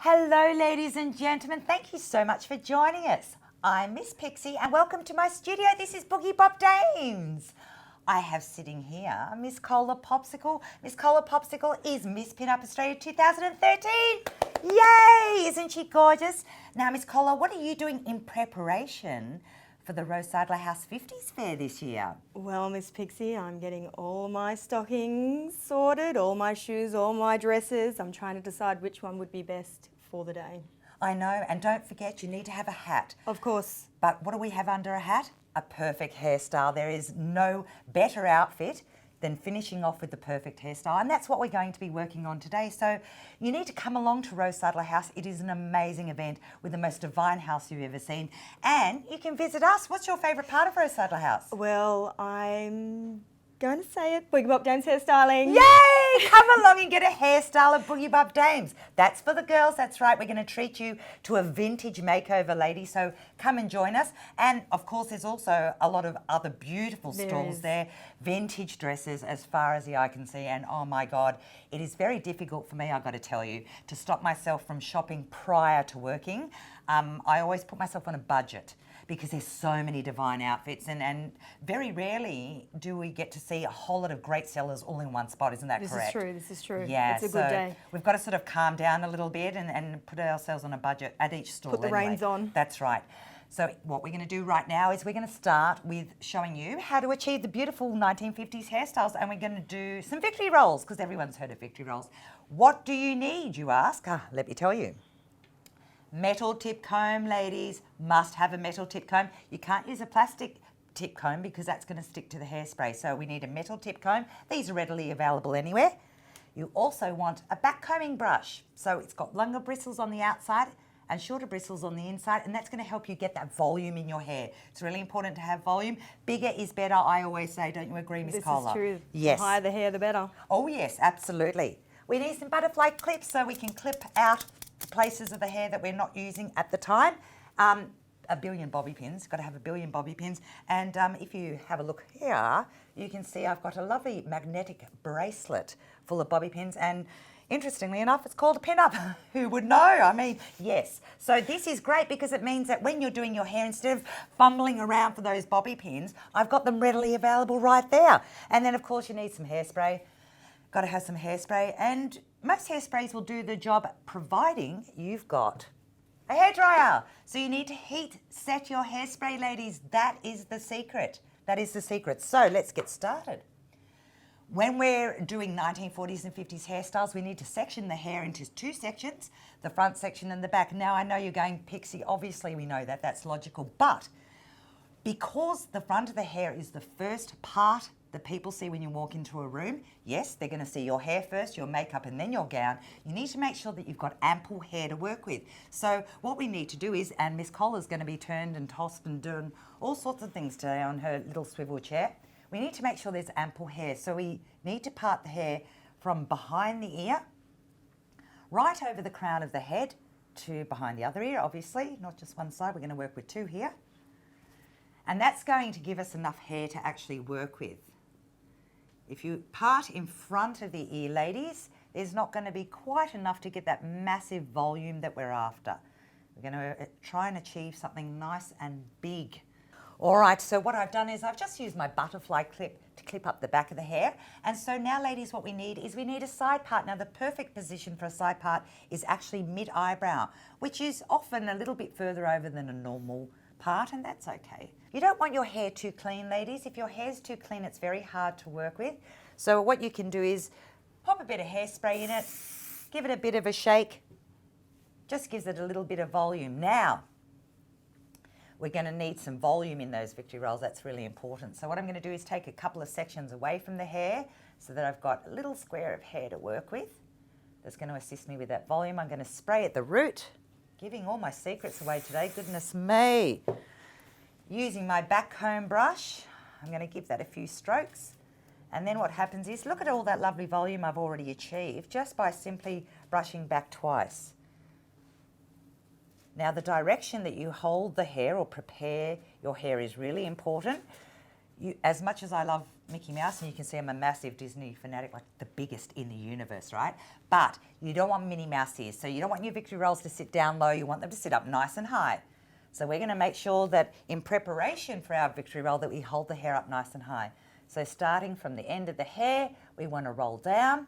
Hello, ladies and gentlemen. Thank you so much for joining us. I'm Miss Pixie and welcome to my studio. This is Boogie Bop Dames. I have sitting here Miss Cola Popsicle. Miss Cola Popsicle is Miss Pinup Australia 2013. Yay! Isn't she gorgeous? Now, Miss Cola, what are you doing in preparation for the Roadside Lighthouse 50s fair this year? Well, Miss Pixie, I'm getting all my stockings sorted, all my shoes, all my dresses. I'm trying to decide which one would be best for the day. I know, and don't forget you need to have a hat. Of course. But what do we have under a hat? A perfect hairstyle. There is no better outfit than finishing off with the perfect hairstyle, and that's what we're going to be working on today. So you need to come along to Roadside Lighthouse. It is an amazing event with the most divine house you've ever seen, and you can visit us. What's your favourite part of Roadside Lighthouse? Well, I'm going to say it, Boogie Bop Dames hairstyling. Yay! Come along and get a hairstyle at Boogie Bop Dames. That's for the girls, that's right. We're going to treat you to a vintage makeover, lady, so come and join us. And, of course, there's also a lot of other beautiful stalls there, vintage dresses as far as the eye can see. And, oh, my God, it is very difficult for me, I've got to tell you, to stop myself from shopping prior to working. I always put myself on a budget, because there's so many divine outfits and very rarely do we get to see a whole lot of great sellers all in one spot, isn't that correct? This is true. Yeah, it's a good day. We've got to sort of calm down a little bit and put ourselves on a budget at each stall. Put the reins on. That's right. So what we're going to do right now is we're going to start with showing you how to achieve the beautiful 1950s hairstyles, and we're going to do some victory rolls, because everyone's heard of victory rolls. What do you need, you ask? Let me tell you. Metal tip comb, ladies, must have a metal tip comb. You can't use a plastic tip comb because that's going to stick to the hairspray. So we need a metal tip comb. These are readily available anywhere. You also want a back combing brush. So it's got longer bristles on the outside and shorter bristles on the inside, and that's going to help you get that volume in your hair. It's really important to have volume. Bigger is better, I always say. Don't you agree, Miss Cola? This is true. Yes. The higher the hair, the better. Oh, yes, absolutely. We need some butterfly clips so we can clip out places of the hair that we're not using at the time. A billion bobby pins, got to have a billion bobby pins. And if you have a look here, you can see I've got a lovely magnetic bracelet full of bobby pins, and interestingly enough, it's called a pin-up. Who would know? I mean, yes. So this is great because it means that when you're doing your hair, instead of fumbling around for those bobby pins, I've got them readily available right there. And then, of course, you need some hairspray. Got to have some hairspray, and most hairsprays will do the job providing you've got a hairdryer. So you need to heat set your hairspray, ladies. That is the secret. That is the secret. So let's get started. When we're doing 1940s and 50s hairstyles, we need to section the hair into two sections, the front section and the back. Now, I know you're going, Pixie, obviously we know that, that's logical, but because the front of the hair is the first part that people see when you walk into a room, yes, they're going to see your hair first, your makeup, and then your gown. You need to make sure that you've got ample hair to work with. So what we need to do is, and Miss Cola's going to be turned and tossed and doing all sorts of things today on her little swivel chair. We need to make sure there's ample hair. So we need to part the hair from behind the ear, right over the crown of the head to behind the other ear, obviously, not just one side. We're going to work with two here. And that's going to give us enough hair to actually work with. If you part in front of the ear, ladies, there's not going to be quite enough to get that massive volume that we're after. We're going to try and achieve something nice and big. All right, so what I've done is I've just used my butterfly clip to clip up the back of the hair. And so now, ladies, what we need is we need a side part. Now, the perfect position for a side part is actually mid-eyebrow, which is often a little bit further over than a normal part, and that's okay. You don't want your hair too clean, ladies. If your hair's too clean, it's very hard to work with. So what you can do is pop a bit of hairspray in it, give it a bit of a shake, just gives it a little bit of volume. Now, we're going to need some volume in those victory rolls. That's really important. So what I'm going to do is take a couple of sections away from the hair so that I've got a little square of hair to work with. That's going to assist me with that volume. I'm going to spray at the root, giving all my secrets away today. Goodness me. Using my back comb brush, I'm going to give that a few strokes. And then what happens is, look at all that lovely volume I've already achieved just by simply brushing back twice. Now, the direction that you hold the hair or prepare your hair is really important. as much as I love Mickey Mouse, and you can see I'm a massive Disney fanatic, like the biggest in the universe, right? But you don't want Minnie Mouse ears. So you don't want your victory rolls to sit down low. You want them to sit up nice and high. So we're going to make sure that in preparation for our victory roll that we hold the hair up nice and high. So starting from the end of the hair, we want to roll down,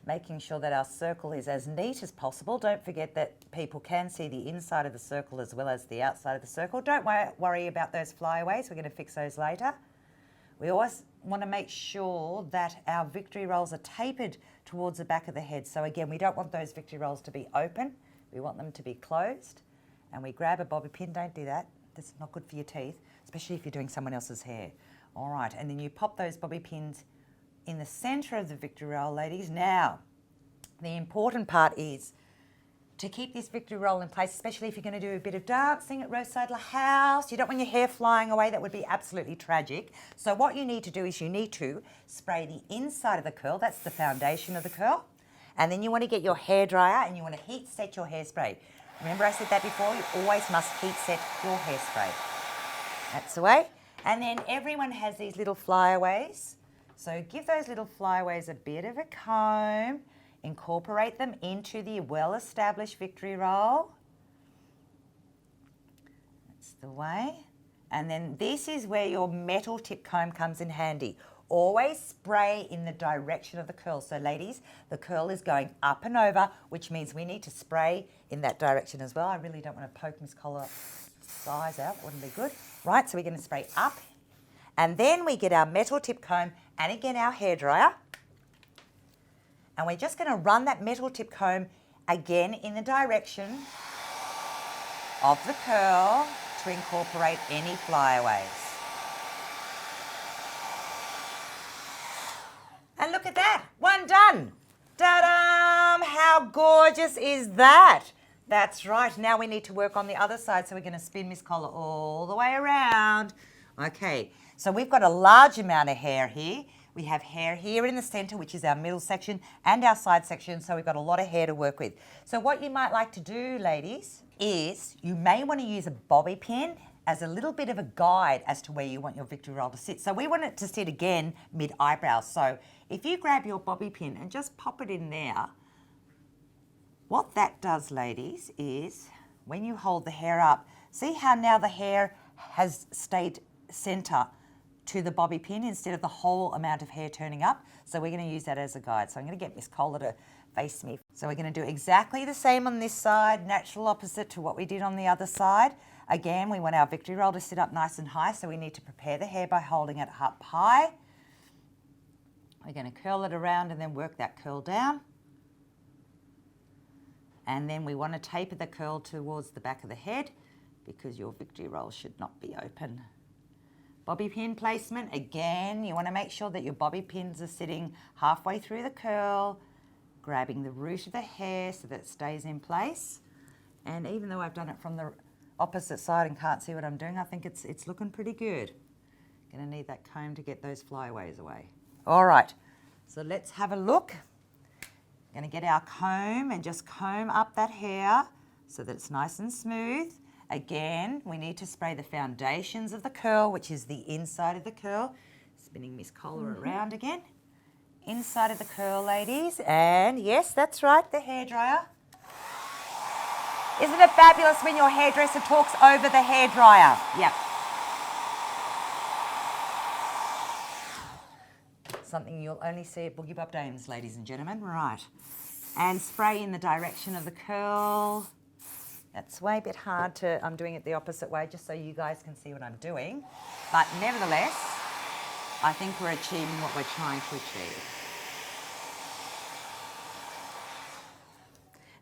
making sure that our circle is as neat as possible. Don't forget that people can see the inside of the circle as well as the outside of the circle. Don't worry about those flyaways. We're going to fix those later. We always want to make sure that our victory rolls are tapered towards the back of the head. So again, we don't want those victory rolls to be open. We want them to be closed. And we grab a bobby pin. Don't do that. That's not good for your teeth, especially if you're doing someone else's hair. All right, and then you pop those bobby pins in the centre of the victory roll, ladies. Now, the important part is to keep this victory roll in place, especially if you're going to do a bit of dancing at Roadside House. You don't want your hair flying away. That would be absolutely tragic. So what you need to do is you need to spray the inside of the curl. That's the foundation of the curl. And then you want to get your hairdryer and you want to heat set your hairspray. Remember I said that before? You always must heat set your hairspray. That's the way. And then everyone has these little flyaways. So give those little flyaways a bit of a comb. Incorporate them into the well-established victory roll. That's the way. And then this is where your metal tip comb comes in handy. Always spray in the direction of the curl. So ladies, the curl is going up and over, which means we need to spray in that direction as well. I really don't want to poke Miss Collar's eyes out. That wouldn't be good. Right, so we're going to spray up. And then we get our metal tip comb and again our hairdryer. And we're just going to run that metal tip comb again in the direction of the curl to incorporate any flyaways. And look at that, one done. Ta-da! How gorgeous is that? That's right, now we need to work on the other side, so we're going to spin Miss Collar all the way around. Okay, so we've got a large amount of hair here. We have hair here in the centre, which is our middle section, and our side section, so we've got a lot of hair to work with. So what you might like to do, ladies, is you may want to use a bobby pin as a little bit of a guide as to where you want your victory roll to sit. So we want it to sit again mid-eyebrows. So if you grab your bobby pin and just pop it in there, what that does, ladies, is when you hold the hair up, see how now the hair has stayed centre to the bobby pin instead of the whole amount of hair turning up. So we're going to use that as a guide. So I'm going to get Miss Collar to face me. So we're going to do exactly the same on this side, natural opposite to what we did on the other side. Again, we want our victory roll to sit up nice and high, so we need to prepare the hair by holding it up high. We're going to curl it around and then work that curl down. And then we want to taper the curl towards the back of the head because your victory roll should not be open. Bobby pin placement, again, you want to make sure that your bobby pins are sitting halfway through the curl, grabbing the root of the hair so that it stays in place. And even though I've done it from the opposite side and can't see what I'm doing, I think it's looking pretty good. Going to need that comb to get those flyaways away. All right, so let's have a look. Going to get our comb and just comb up that hair so that it's nice and smooth. Again, we need to spray the foundations of the curl, which is the inside of the curl. Spinning Miss Collar around again. Inside of the curl, ladies. And yes, that's right, the hairdryer. Isn't it fabulous when your hairdresser talks over the hairdryer? Yep. Something you'll only see at Boogie Bop Dames, ladies and gentlemen. Right. And spray in the direction of the curl. That's way a bit hard to, I'm doing it the opposite way just so you guys can see what I'm doing. But nevertheless, I think we're achieving what we're trying to achieve.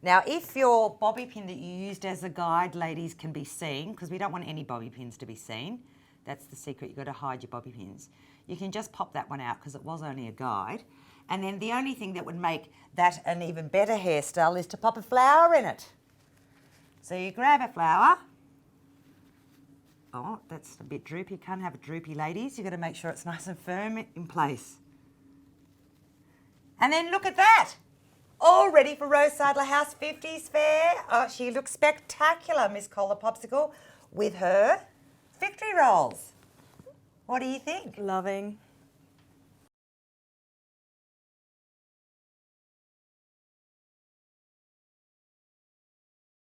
Now, if your bobby pin that you used as a guide, ladies, can be seen, because we don't want any bobby pins to be seen, that's the secret, you've got to hide your bobby pins. You can just pop that one out because it was only a guide. And then the only thing that would make that an even better hairstyle is to pop a flower in it. So you grab a flower. Oh, that's a bit droopy. You can't have it droopy, ladies. You've got to make sure it's nice and firm in place. And then look at that. All ready for Roadside House 50s fair. Oh, she looks spectacular, Miss Collar Popsicle, with her victory rolls. What do you think? Loving.